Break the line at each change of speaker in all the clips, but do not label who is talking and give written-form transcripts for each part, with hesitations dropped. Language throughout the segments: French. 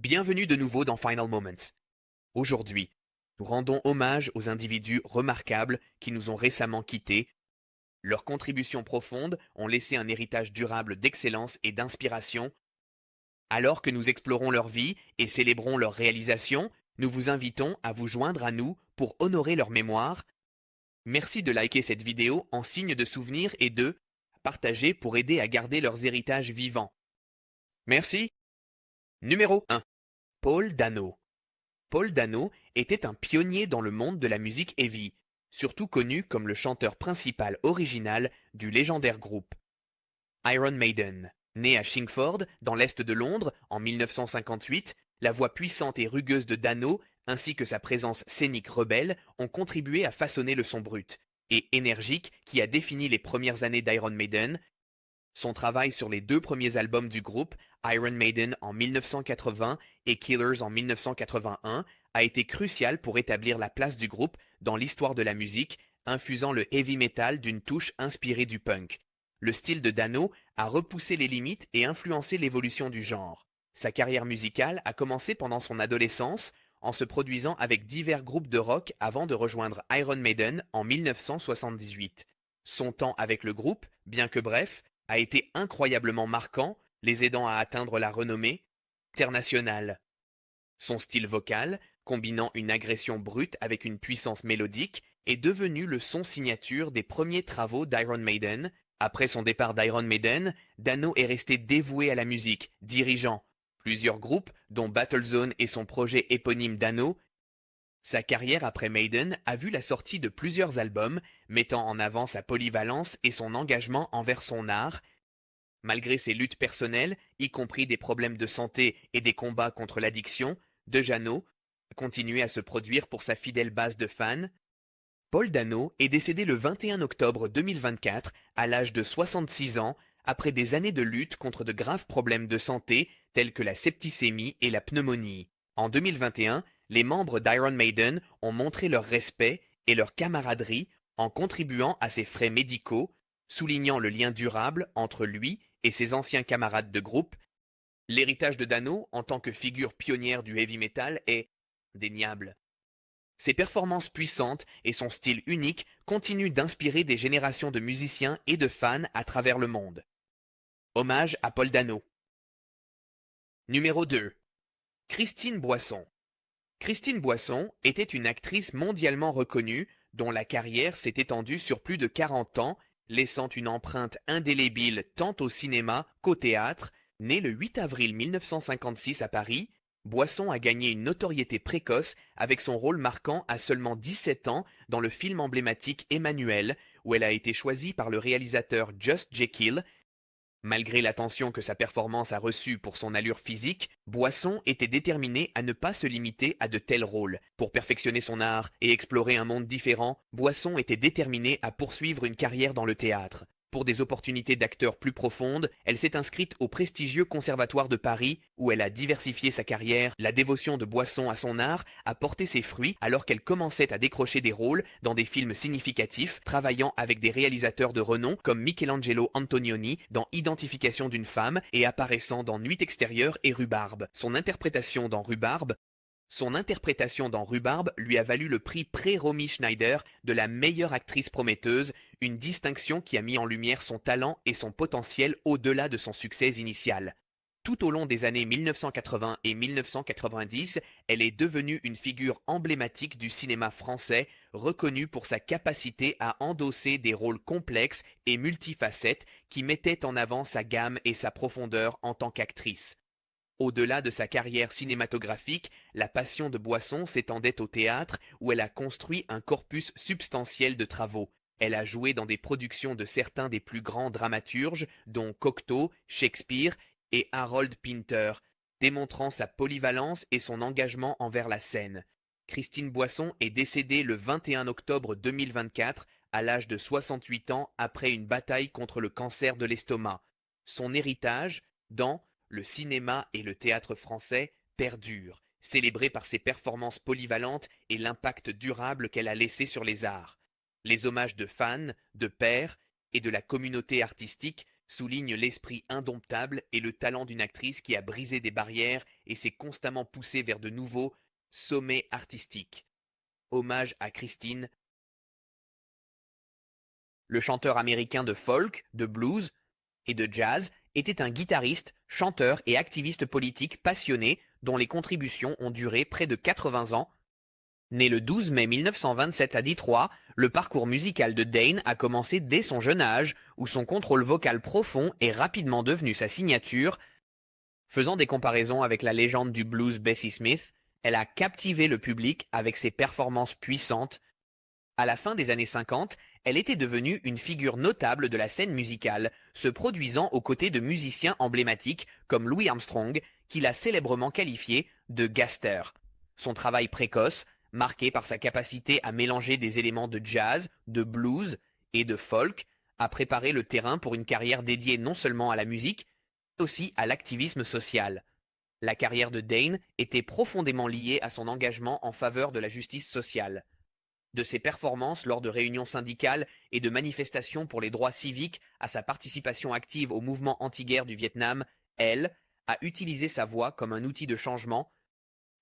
Bienvenue de nouveau dans Final Moments. Aujourd'hui, nous rendons hommage aux individus remarquables qui nous ont récemment quittés. Leurs contributions profondes ont laissé un héritage durable d'excellence et d'inspiration. Alors que nous explorons leur vie et célébrons leurs réalisations, nous vous invitons à vous joindre à nous pour honorer leur mémoire. Merci de liker cette vidéo en signe de souvenir et de partager pour aider à garder leurs héritages vivants. Merci. Numéro 1. Paul Dano. Paul Dano était un pionnier dans le monde de la musique heavy, surtout connu comme le chanteur principal original du légendaire groupe Iron Maiden. Né à Chingford, dans l'est de Londres, en 1958, la voix puissante et rugueuse de Dano, ainsi que sa présence scénique rebelle, ont contribué à façonner le son brut et énergique qui a défini les premières années d'Iron Maiden. Son travail sur les deux premiers albums du groupe, Iron Maiden en 1980 et Killers en 1981, a été crucial pour établir la place du groupe dans l'histoire de la musique, infusant le heavy metal d'une touche inspirée du punk. Le style de Dano a repoussé les limites et influencé l'évolution du genre. Sa carrière musicale a commencé pendant son adolescence, en se produisant avec divers groupes de rock avant de rejoindre Iron Maiden en 1978. Son temps avec le groupe, bien que bref, a été incroyablement marquant, les aidant à atteindre la renommée internationale. Son style vocal, combinant une agression brute avec une puissance mélodique, est devenu le son signature des premiers travaux d'Iron Maiden. Après son départ d'Iron Maiden, Dano est resté dévoué à la musique, dirigeant plusieurs groupes, dont Battlezone et son projet éponyme Dano. Sa carrière après Maiden a vu la sortie de plusieurs albums, mettant en avant sa polyvalence et son engagement envers son art. Malgré ses luttes personnelles, y compris des problèmes de santé et des combats contre l'addiction, Dano a continué à se produire pour sa fidèle base de fans. Paul Dano est décédé le 21 octobre 2024 à l'âge de 66 ans après des années de lutte contre de graves problèmes de santé tels que la septicémie et la pneumonie. En 2021, les membres d'Iron Maiden ont montré leur respect et leur camaraderie en contribuant à ses frais médicaux, soulignant le lien durable entre lui et ses anciens camarades de groupe. L'héritage de Dano en tant que figure pionnière du heavy metal est indéniable. Ses performances puissantes et son style unique continuent d'inspirer des générations de musiciens et de fans à travers le monde. Hommage à Paul Dano. Numéro 2. Christine Boisson. Christine Boisson était une actrice mondialement reconnue dont la carrière s'est étendue sur plus de 40 ans, laissant une empreinte indélébile tant au cinéma qu'au théâtre. Née le 8 avril 1956 à Paris, Boisson a gagné une notoriété précoce avec son rôle marquant à seulement 17 ans dans le film emblématique Emmanuel, où elle a été choisie par le réalisateur Just Jekyll. Malgré l'attention que sa performance a reçue pour son allure physique, Boisson était déterminé à ne pas se limiter à de tels rôles. Pour perfectionner son art et explorer un monde différent, Boisson était déterminé à poursuivre une carrière dans le théâtre. Pour des opportunités d'acteur plus profondes, elle s'est inscrite au prestigieux Conservatoire de Paris, où elle a diversifié sa carrière. La dévotion de Boisson à son art a porté ses fruits alors qu'elle commençait à décrocher des rôles dans des films significatifs, travaillant avec des réalisateurs de renom comme Michelangelo Antonioni dans Identification d'une femme et apparaissant dans Nuit extérieure et Rhubarbe. Son interprétation dans Rhubarbe lui a valu le prix Prix-Romy Schneider de la meilleure actrice prometteuse, une distinction qui a mis en lumière son talent et son potentiel au-delà de son succès initial. Tout au long des années 1980 et 1990, elle est devenue une figure emblématique du cinéma français, reconnue pour sa capacité à endosser des rôles complexes et multifacettes qui mettaient en avant sa gamme et sa profondeur en tant qu'actrice. Au-delà de sa carrière cinématographique, la passion de Boisson s'étendait au théâtre où elle a construit un corpus substantiel de travaux. Elle a joué dans des productions de certains des plus grands dramaturges, dont Cocteau, Shakespeare et Harold Pinter, démontrant sa polyvalence et son engagement envers la scène. Christine Boisson est décédée le 21 octobre 2024 à l'âge de 68 ans après une bataille contre le cancer de l'estomac. Son héritage, dans le cinéma et le théâtre français, perdure, célébré par ses performances polyvalentes et l'impact durable qu'elle a laissé sur les arts. Les hommages de fans, de pairs et de la communauté artistique soulignent l'esprit indomptable et le talent d'une actrice qui a brisé des barrières et s'est constamment poussé vers de nouveaux sommets artistiques. Hommage à Christine. Le chanteur américain de folk, de blues et de jazz était un guitariste, chanteur et activiste politique passionné dont les contributions ont duré près de 80 ans. Né le 12 mai 1927 à Détroit, le parcours musical de Dane a commencé dès son jeune âge, où son contrôle vocal profond est rapidement devenu sa signature. Faisant des comparaisons avec la légende du blues Bessie Smith, elle a captivé le public avec ses performances puissantes. À la fin des années 50, elle était devenue une figure notable de la scène musicale, se produisant aux côtés de musiciens emblématiques comme Louis Armstrong, qu'il a célèbrement qualifié de gaster. Son travail précoce, marqué par sa capacité à mélanger des éléments de jazz, de blues et de folk, a préparé le terrain pour une carrière dédiée non seulement à la musique, mais aussi à l'activisme social. La carrière de Dane était profondément liée à son engagement en faveur de la justice sociale. De ses performances lors de réunions syndicales et de manifestations pour les droits civiques à sa participation active au mouvement anti-guerre du Vietnam, elle a utilisé sa voix comme un outil de changement.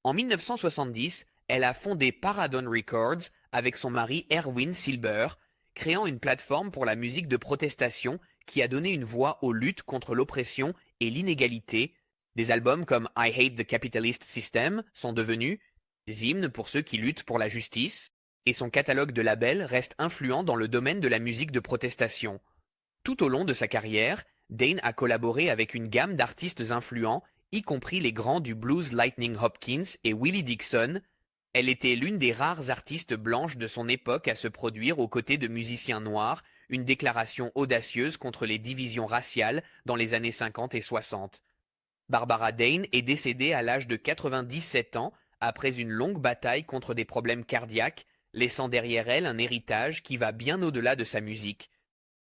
En 1970, elle a fondé Paradon Records avec son mari Erwin Silber, créant une plateforme pour la musique de protestation qui a donné une voix aux luttes contre l'oppression et l'inégalité. Des albums comme I Hate the Capitalist System sont devenus des hymnes pour ceux qui luttent pour la justice, et son catalogue de labels reste influent dans le domaine de la musique de protestation. Tout au long de sa carrière, Dane a collaboré avec une gamme d'artistes influents, y compris les grands du blues Lightning Hopkins et Willie Dixon. Elle était l'une des rares artistes blanches de son époque à se produire aux côtés de musiciens noirs, une déclaration audacieuse contre les divisions raciales dans les années 50 et 60. Barbara Dane est décédée à l'âge de 97 ans après une longue bataille contre des problèmes cardiaques, laissant derrière elle un héritage qui va bien au-delà de sa musique.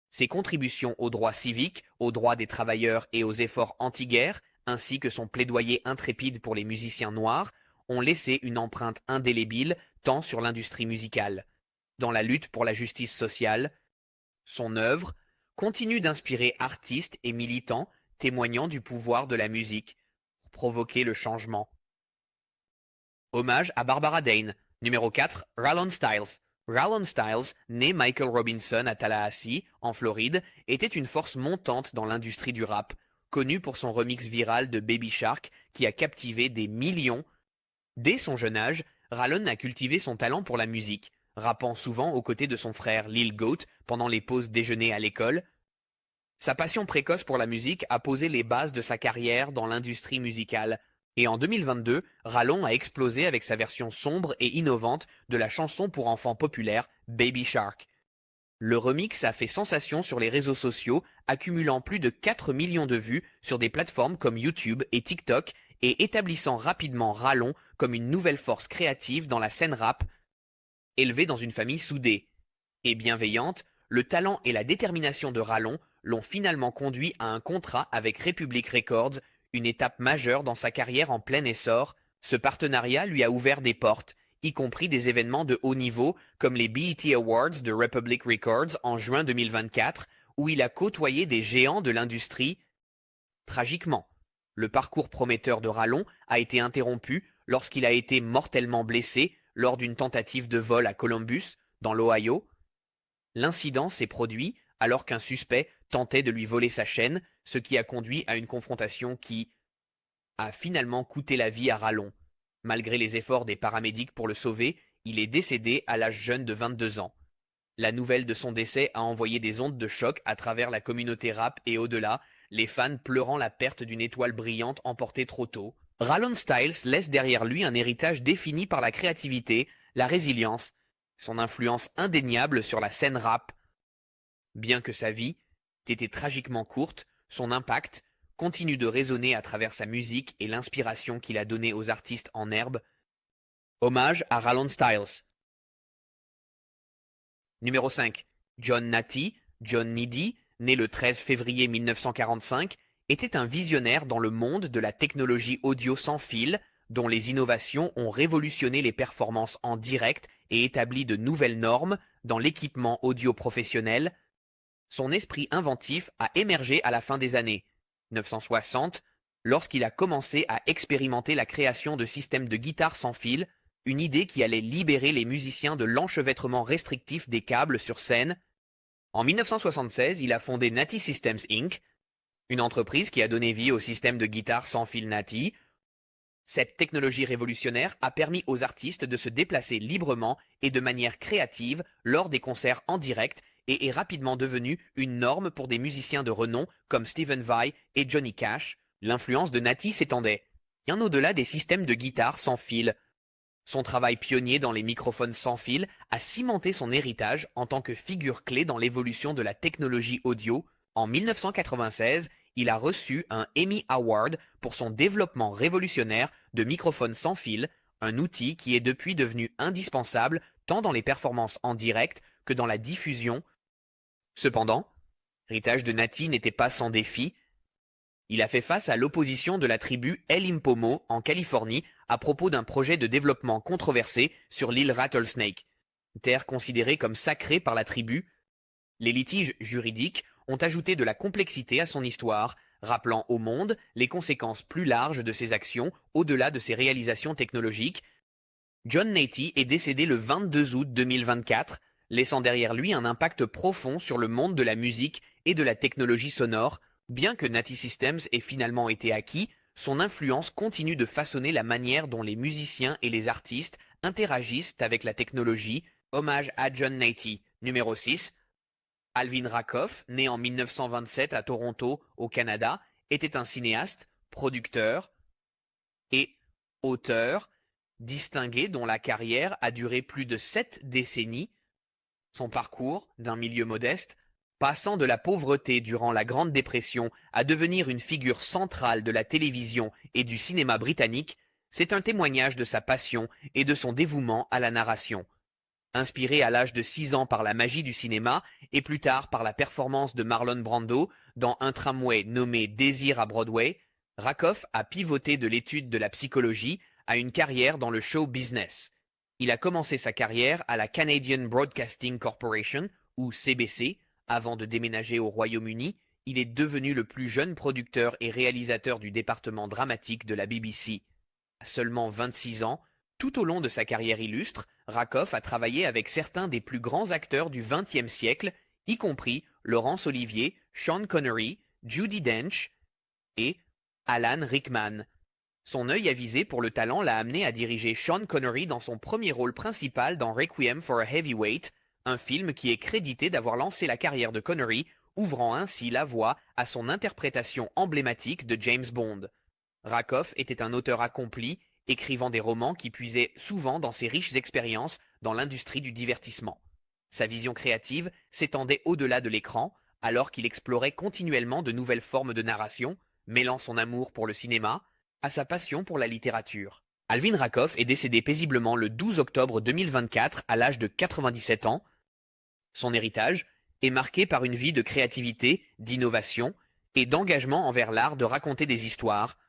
Ses contributions aux droits civiques, aux droits des travailleurs et aux efforts anti-guerre, ainsi que son plaidoyer intrépide pour les musiciens noirs, ont laissé une empreinte indélébile tant sur l'industrie musicale. Dans la lutte pour la justice sociale, son œuvre continue d'inspirer artistes et militants témoignant du pouvoir de la musique pour provoquer le changement. Hommage à Barbara Dane. Numéro 4, Rallon Styles. Rallon Styles, né Michael Robinson à Tallahassee, en Floride, était une force montante dans l'industrie du rap, connu pour son remix viral de Baby Shark qui a captivé des millions. Dès son jeune âge, Rallon a cultivé son talent pour la musique, rappant souvent aux côtés de son frère Lil Goat pendant les pauses déjeuner à l'école. Sa passion précoce pour la musique a posé les bases de sa carrière dans l'industrie musicale. Et en 2022, Rallon a explosé avec sa version sombre et innovante de la chanson pour enfants populaire Baby Shark. Le remix a fait sensation sur les réseaux sociaux, accumulant plus de 4 millions de vues sur des plateformes comme YouTube et TikTok et établissant rapidement Rallon comme une nouvelle force créative dans la scène rap. Élevé dans une famille soudée et bienveillante, le talent et la détermination de Rallon l'ont finalement conduit à un contrat avec Republic Records, une étape majeure dans sa carrière en plein essor. Ce partenariat lui a ouvert des portes, y compris des événements de haut niveau comme les BET Awards de Republic Records en juin 2024, où il a côtoyé des géants de l'industrie. Tragiquement, le parcours prometteur de Rallon a été interrompu lorsqu'il a été mortellement blessé lors d'une tentative de vol à Columbus, dans l'Ohio. L'incident s'est produit alors qu'un suspect tentait de lui voler sa chaîne, ce qui a conduit à une confrontation qui a finalement coûté la vie à Rallon. Malgré les efforts des paramédics pour le sauver, il est décédé à l'âge jeune de 22 ans. La nouvelle de son décès a envoyé des ondes de choc à travers la communauté rap et au-delà, les fans pleurant la perte d'une étoile brillante emportée trop tôt. Rallon Styles laisse derrière lui un héritage défini par la créativité, la résilience, son influence indéniable sur la scène rap. Bien que sa vie ait été tragiquement courte, son impact continue de résonner à travers sa musique et l'inspiration qu'il a donnée aux artistes en herbe. Hommage à Rallon Styles. Numéro 5. John Natty, John Needy, né le 13 février 1945, était un visionnaire dans le monde de la technologie audio sans fil, dont les innovations ont révolutionné les performances en direct et établi de nouvelles normes dans l'équipement audio professionnel. Son esprit inventif a émergé à la fin des années 1960 lorsqu'il a commencé à expérimenter la création de systèmes de guitare sans fil, une idée qui allait libérer les musiciens de l'enchevêtrement restrictif des câbles sur scène. En 1976, il a fondé Nati Systems Inc., une entreprise qui a donné vie au système de guitare sans fil Nati. Cette technologie révolutionnaire a permis aux artistes de se déplacer librement et de manière créative lors des concerts en direct et est rapidement devenue une norme pour des musiciens de renom comme Stephen Vai et Johnny Cash. L'influence de Nati s'étendait bien au-delà des systèmes de guitare sans fil. Son travail pionnier dans les microphones sans fil a cimenté son héritage en tant que figure clé dans l'évolution de la technologie audio. En 1996, il a reçu un Emmy Award pour son développement révolutionnaire de microphones sans fil, un outil qui est depuis devenu indispensable tant dans les performances en direct que dans la diffusion. Cependant, l'héritage de Nati n'était pas sans défi. Il a fait face à l'opposition de la tribu El Impomo en Californie à propos d'un projet de développement controversé sur l'île Rattlesnake, terre considérée comme sacrée par la tribu. Les litiges juridiques ont ajouté de la complexité à son histoire, rappelant au monde les conséquences plus larges de ses actions au-delà de ses réalisations technologiques. John Nati est décédé le 22 août 2024, laissant derrière lui un impact profond sur le monde de la musique et de la technologie sonore. Bien que Nati Systems ait finalement été acquis, son influence continue de façonner la manière dont les musiciens et les artistes interagissent avec la technologie. Hommage à John Nati. Numéro 6. Alvin Rakoff, né en 1927 à Toronto, au Canada, était un cinéaste, producteur et auteur distingué dont la carrière a duré plus de 7 décennies. Son parcours, d'un milieu modeste, passant de la pauvreté durant la Grande Dépression à devenir une figure centrale de la télévision et du cinéma britannique, c'est un témoignage de sa passion et de son dévouement à la narration. Inspiré à l'âge de 6 ans par la magie du cinéma et plus tard par la performance de Marlon Brando dans un tramway nommé Désir à Broadway, Rakoff a pivoté de l'étude de la psychologie à une carrière dans le show business. Il a commencé sa carrière à la Canadian Broadcasting Corporation, ou CBC. Avant de déménager au Royaume-Uni, il est devenu le plus jeune producteur et réalisateur du département dramatique de la BBC. À seulement 26 ans, tout au long de sa carrière illustre, Rakoff a travaillé avec certains des plus grands acteurs du XXe siècle, y compris Laurence Olivier, Sean Connery, Judi Dench et Alan Rickman. Son œil avisé pour le talent l'a amené à diriger Sean Connery dans son premier rôle principal dans Requiem for a Heavyweight, un film qui est crédité d'avoir lancé la carrière de Connery, ouvrant ainsi la voie à son interprétation emblématique de James Bond. Rakoff était un auteur accompli, écrivant des romans qui puisaient souvent dans ses riches expériences dans l'industrie du divertissement. Sa vision créative s'étendait au-delà de l'écran, alors qu'il explorait continuellement de nouvelles formes de narration, mêlant son amour pour le cinéma à sa passion pour la littérature. Alvin Rakoff est décédé paisiblement le 12 octobre 2024 à l'âge de 97 ans. Son héritage est marqué par une vie de créativité, d'innovation et d'engagement envers l'art de raconter des histoires.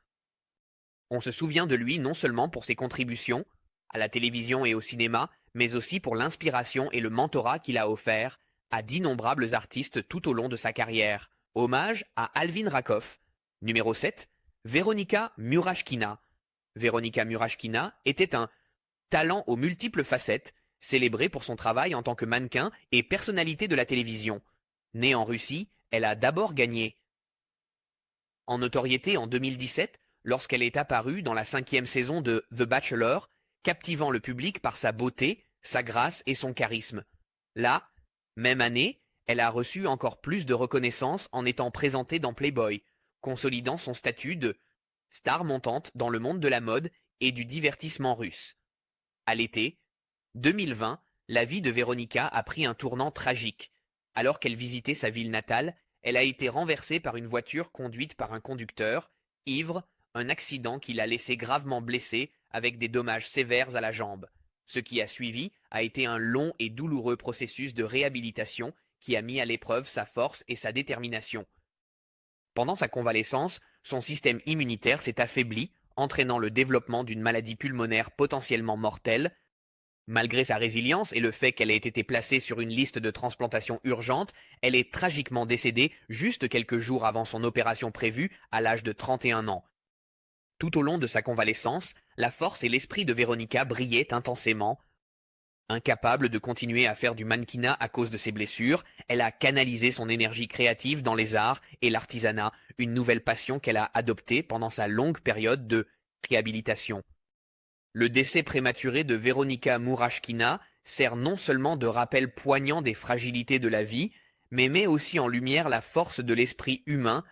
On se souvient de lui non seulement pour ses contributions à la télévision et au cinéma, mais aussi pour l'inspiration et le mentorat qu'il a offert à d'innombrables artistes tout au long de sa carrière. Hommage à Alvin Rakoff. Numéro 7. Veronika Murashkina. Veronika Murashkina était un talent aux multiples facettes, célébrée pour son travail en tant que mannequin et personnalité de la télévision. Née en Russie, elle a d'abord gagné en notoriété en 2017 lorsqu'elle est apparue dans la 5e saison de The Bachelor, captivant le public par sa beauté, sa grâce et son charisme. Là, même année, elle a reçu encore plus de reconnaissance en étant présentée dans Playboy, consolidant son statut de star montante dans le monde de la mode et du divertissement russe. À l'été 2020, la vie de Veronika a pris un tournant tragique. Alors qu'elle visitait sa ville natale, elle a été renversée par une voiture conduite par un conducteur, ivre, un accident qui l'a laissée gravement blessée avec des dommages sévères à la jambe. Ce qui a suivi a été un long et douloureux processus de réhabilitation qui a mis à l'épreuve sa force et sa détermination. Pendant sa convalescence, son système immunitaire s'est affaibli, entraînant le développement d'une maladie pulmonaire potentiellement mortelle. Malgré sa résilience et le fait qu'elle ait été placée sur une liste de transplantation urgente, elle est tragiquement décédée juste quelques jours avant son opération prévue à l'âge de 31 ans. Tout au long de sa convalescence, la force et l'esprit de Véronica brillaient intensément. Incapable de continuer à faire du mannequinat à cause de ses blessures, elle a canalisé son énergie créative dans les arts et l'artisanat, une nouvelle passion qu'elle a adoptée pendant sa longue période de réhabilitation. Le décès prématuré de Véronica Murashkina sert non seulement de rappel poignant des fragilités de la vie, mais met aussi en lumière la force de l'esprit humain.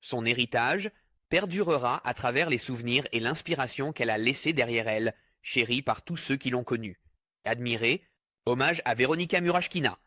Son héritage perdurera à travers les souvenirs et l'inspiration qu'elle a laissés derrière elle, chérie par tous ceux qui l'ont connue. Admiré, hommage à Véronica Murashkina.